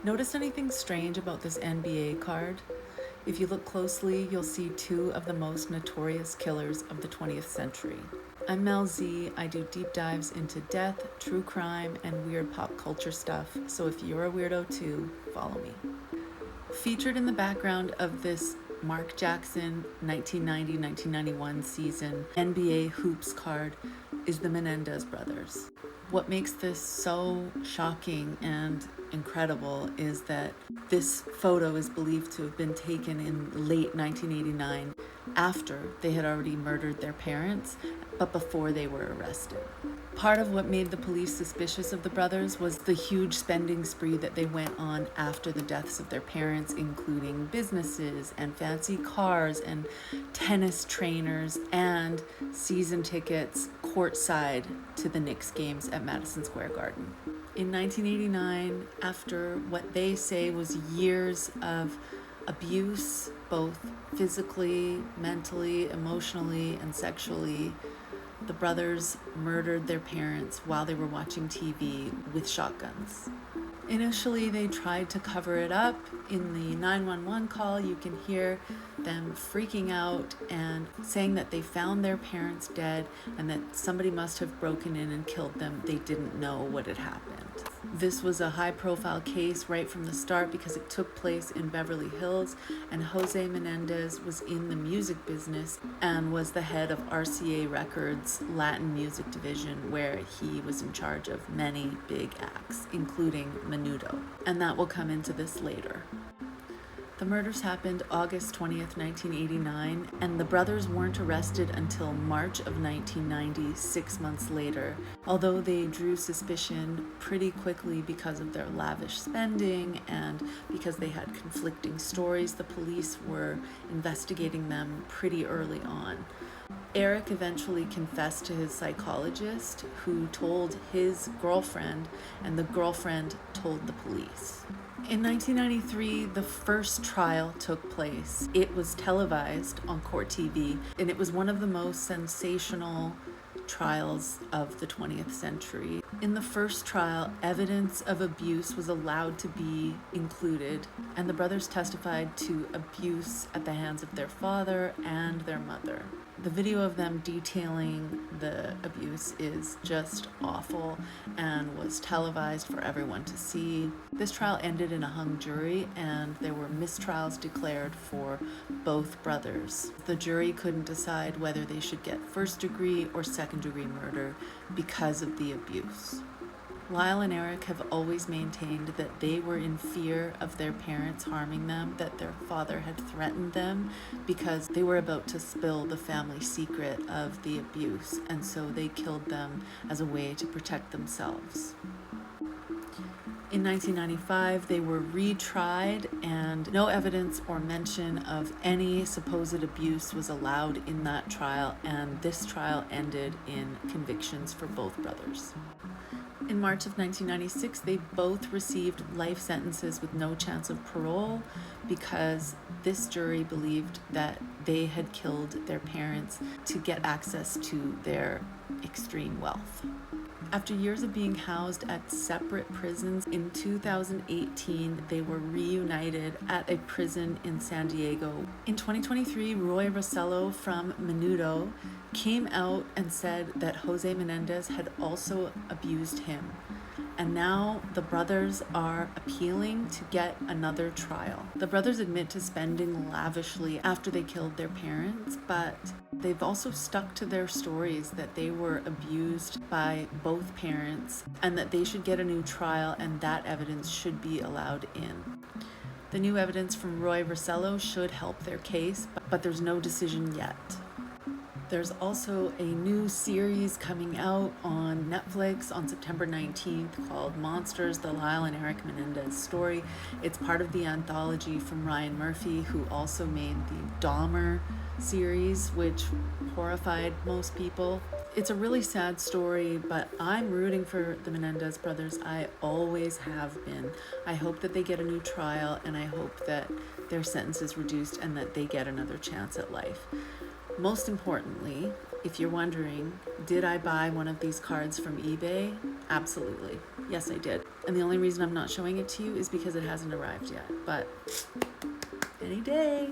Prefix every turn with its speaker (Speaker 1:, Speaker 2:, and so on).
Speaker 1: Notice anything strange about this NBA card? If you look closely, you'll see two of the most notorious killers of the 20th century. I'm Mel Z. I do deep dives into death, true crime, and weird pop culture stuff, so if you're a weirdo too, follow me. Featured in the background of this Mark Jackson 1990-1991 season NBA Hoops card is the Menendez Brothers. What makes this so shocking and incredible is that this photo is believed to have been taken in late 1989 after they had already murdered their parents, but before they were arrested. Part of what made the police suspicious of the brothers was the huge spending spree that they went on after the deaths of their parents, including businesses and fancy cars and tennis trainers and season tickets courtside to the Knicks games at Madison Square Garden. In 1989, after what they say was years of abuse, both physically, mentally, emotionally, and sexually, the brothers murdered their parents while they were watching TV with shotguns. Initially, they tried to cover it up. In the 911 call, you can hear them freaking out and saying that they found their parents dead and that somebody must have broken in and killed them. They didn't know what had happened. This was a high-profile case right from the start because it took place in Beverly Hills, and Jose Menendez was in the music business and was the head of RCA Records' Latin music division, where he was in charge of many big acts, including Menudo. And that will come into this later. The murders happened August 20th, 1989, and the brothers weren't arrested until March of 1990, 6 months later, although they drew suspicion pretty quickly because of their lavish spending and because they had conflicting stories. The police were investigating them pretty early on. Erik eventually confessed to his psychologist, who told his girlfriend, and the girlfriend told the police. In 1993, the first trial took place. It was televised on Court TV, and it was one of the most sensational trials of the 20th century. In the first trial, evidence of abuse was allowed to be included, and the brothers testified to abuse at the hands of their father and their mother. The video of them detailing the abuse is just awful and was televised for everyone to see. This trial ended in a hung jury, and there were mistrials declared for both brothers. The jury couldn't decide whether they should get first-degree or second-degree murder because of the abuse. Lyle and Erik have always maintained that they were in fear of their parents harming them, that their father had threatened them because they were about to spill the family secret of the abuse, and so they killed them as a way to protect themselves. In 1995, they were retried, and no evidence or mention of any supposed abuse was allowed in that trial, and this trial ended in convictions for both brothers. In March of 1996, they both received life sentences with no chance of parole because this jury believed that they had killed their parents to get access to their extreme wealth. After years of being housed at separate prisons, in 2018, they were reunited at a prison in San Diego. In 2023, Roy Rossello from Menudo came out and said that Jose Menendez had also abused him. And now the brothers are appealing to get another trial. The brothers admit to spending lavishly after they killed their parents, but they've also stuck to their stories that they were abused by both parents and that they should get a new trial and that evidence should be allowed in. The new evidence from Roy Rossello should help their case, but there's no decision yet. There's also a new series coming out on Netflix on September 19th called Monsters, the Lyle and Erik Menendez story. It's part of the anthology from Ryan Murphy, who also made the Dahmer series, which horrified most people. It's a really sad story, but I'm rooting for the Menendez brothers. I always have been. I hope that they get a new trial, and I hope that their sentence is reduced and that they get another chance at life. Most importantly, if you're wondering, did I buy one of these cards from eBay? Absolutely. Yes, I did. And the only reason I'm not showing it to you is because it hasn't arrived yet. But any day.